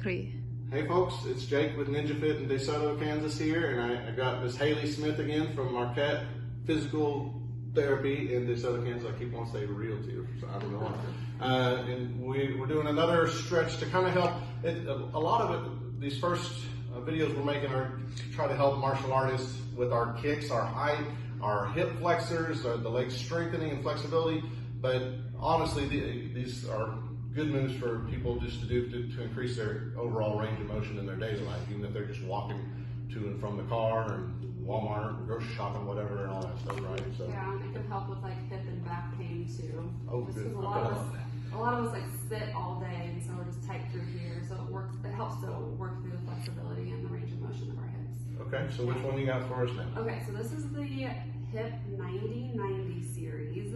3. Hey folks, it's Jake with Ninja Fit in DeSoto, Kansas here, and I got Miss Haley Smith again from Marquette Physical Therapy in DeSoto, Kansas. I keep wanting to say real to you, so I don't know why. And we're doing another stretch to kind of help. A lot of it, these first videos we're making are to try to help martial artists with our kicks, our height, our hip flexors, the leg strengthening and flexibility. But honestly, these are good moves for people just to do to increase their overall range of motion in their daily life, even if they're just walking to and from the car and Walmart, grocery shopping, whatever, and all that stuff, right? So yeah, and it can help with like hip and back pain too. Oh, just good. A lot of us like sit all day, and so we're just tight through here. So it works. It helps to work through the flexibility and the range of motion of our hips. Okay, so which one you got for us now? Okay, so this is the hip 90-90 series.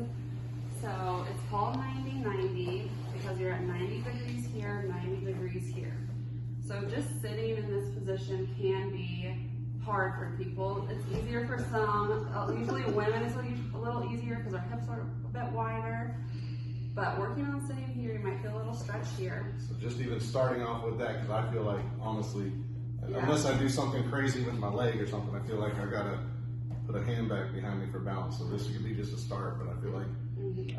So it's called 90-90 because you're at 90 degrees here, 90 degrees here. So just sitting in this position can be hard for people. It's easier for some. Usually women it's a little easier because our hips are a bit wider. But working on sitting here, you might feel a little stretch here. So just even starting off with that, because I feel like, honestly, unless I do something crazy with my leg or something, I feel like I gotta put a handbag behind me for balance. So this could be just a start, but I feel like,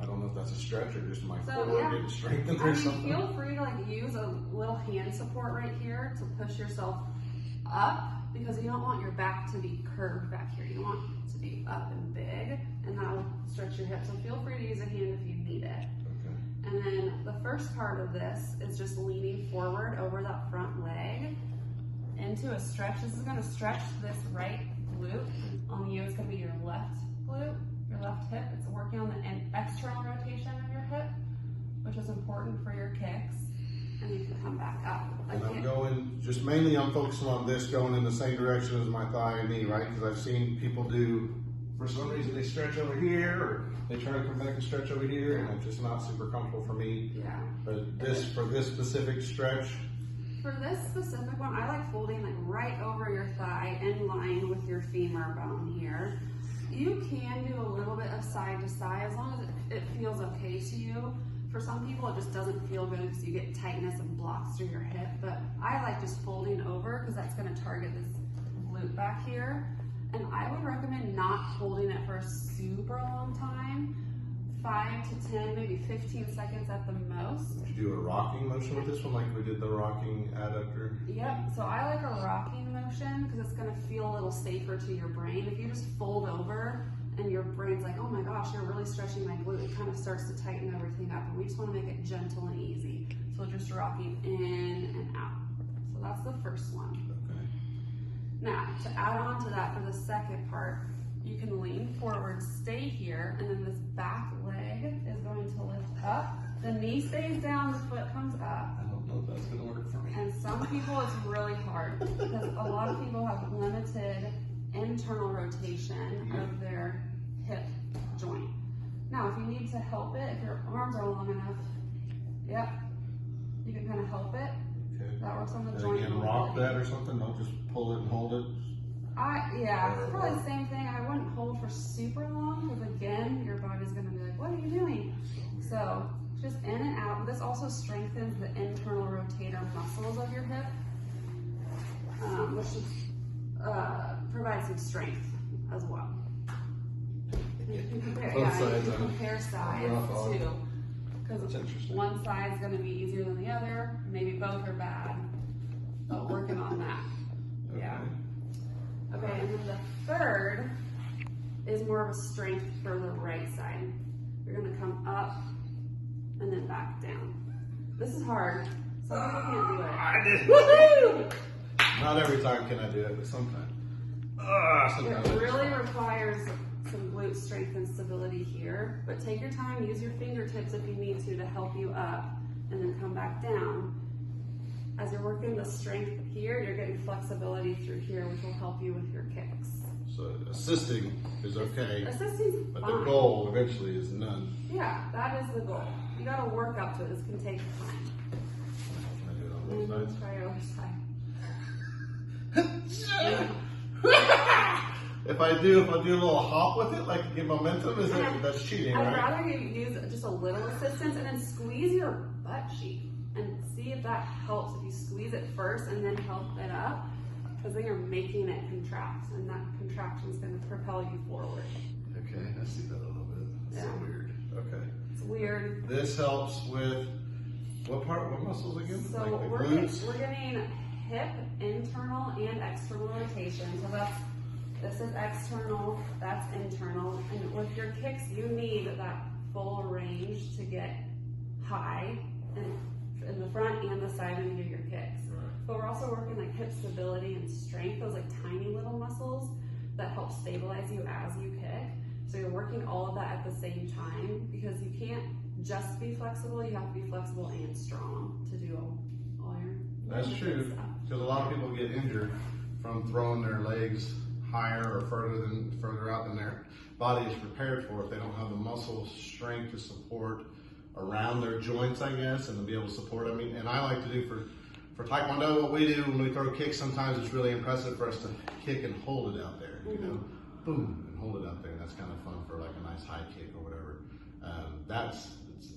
I don't know if that's a stretch or just my core getting strengthened or something. Feel free to like use a little hand support right here to push yourself up, because you don't want your back to be curved back here. You want it to be up and big, and that will stretch your hips. So feel free to use a hand if you need it. Okay. And then the first part of this is just leaning forward over that front leg into a stretch. This is gonna stretch this right glute. On you, it's gonna be your left glute, your left hip. It's working on the external rotation of your hip, which is important for your kicks. And you can come back up. And I'm going, just mainly I'm focusing on this going in the same direction as my thigh and knee, right? Because I've seen people do, for some reason they stretch over here, or they try to come back and stretch over here, and it's just not super comfortable for me. Yeah. But this, for this specific stretch, for this specific one, I like folding like right over your thigh in line with your femur bone here. You can do a little bit of side to side as long as it feels okay to you. For some people, it just doesn't feel good because you get tightness and blocks through your hip. But I like just folding over because that's going to target this glute back here. And I would recommend not holding it for a super long time. 5 to 10, maybe 15 seconds at the most. would you do a rocking motion with this one like we did the rocking adductor? Yep, so I like a rocking motion because it's gonna feel a little safer to your brain. If you just fold over and your brain's like, oh my gosh, you're really stretching my glute, it kind of starts to tighten everything up, and we just wanna make it gentle and easy. So just rocking in and out. So that's the first one. Okay. Now, to add on to that for the second part, you can lean forward, stay here, and then this back leg is going to lift up. The knee stays down, the foot comes up. I don't know if that's gonna work for me. And some people it's really hard because a lot of people have limited internal rotation of their hip joint. Now, if you need to help it, if your arms are long enough, yep, you can kind of help it. Okay. That works on the And joint. again, rock that or something, don't just pull it and hold it. Yeah, it's probably the same thing. I wouldn't hold for super long because again, your body's gonna be like, what are you doing? So just in and out. This also strengthens the internal rotator muscles of your hip, which provides some strength as well. You can compare, Both sides, you can compare sides too. Because interesting. one side's gonna be easier than the other. Maybe both are bad, but working on that. Yeah. Okay, and then the third is more of a strength for the right side. You're gonna come up and then back down. This is hard. Some people can't do it. I did. Woohoo! Not every time can I do it, but sometimes. Sometimes. It really requires some glute strength and stability here, but take your time, use your fingertips if you need to help you up, and then come back down. As you're working the strength here, you're getting flexibility through here, which will help you with your kicks. So assisting is okay, Assisting's but fine. the goal eventually is none. Yeah, that is the goal. You gotta work up to it. This can take time. Can I do it on both sides? Try your other side. If I do a little hop with it, like get momentum, that's cheating, I'd right? rather you use just a little assistance and then squeeze your butt cheek. and see if that helps. If you squeeze it first and then help it up, because then you're making it contract, and that contraction is going to propel you forward. Okay, I see that a little bit. That's so weird. Okay. It's weird. This helps with what muscles again? So like the we're glutes? getting hip internal and external rotation. So this is external, that's internal. And with your kicks, you need that full range to get high in the front and the side when you do your kicks. Right. But we're also working like hip stability and strength, those like tiny little muscles that help stabilize you as you kick. So you're working all of that at the same time, because you can't just be flexible, you have to be flexible and strong to do all your That's true, because a lot of people get injured from throwing their legs higher or further out than their body is prepared for if they don't have the muscle strength to support around their joints, I guess, and to be able to support. I mean, and I like to do for Taekwondo, what we do when we throw kicks, sometimes it's really impressive for us to kick and hold it out there, you know, boom, and hold it out there. And that's kind of fun for like a nice high kick or whatever.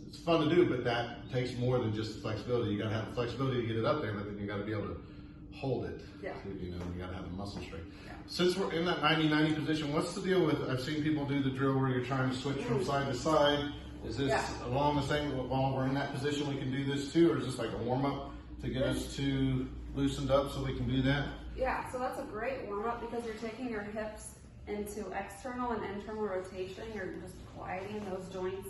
It's fun to do, but that takes more than just flexibility. You got to have the flexibility to get it up there, but then you got to be able to hold it. Yeah. You know, you got to have the muscle strength. Yeah. Since we're in that 90-90 position, what's the deal with? I've seen people do the drill where you're trying to switch from side to side. Is this along the same, while we're in that position, we can do this too, or is this like a warm up to get us to loosened up so we can do that? Yeah, so that's a great warm up, because you're taking your hips into external and internal rotation. You're just quieting those joints,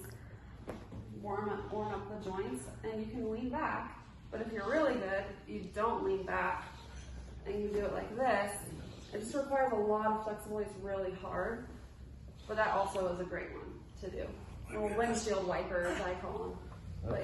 warm up the joints, and you can lean back. But if you're really good, you don't lean back and you do it like this. It just requires a lot of flexibility. It's really hard, but that also is a great one to do. Little windshield wiper, as I call them. But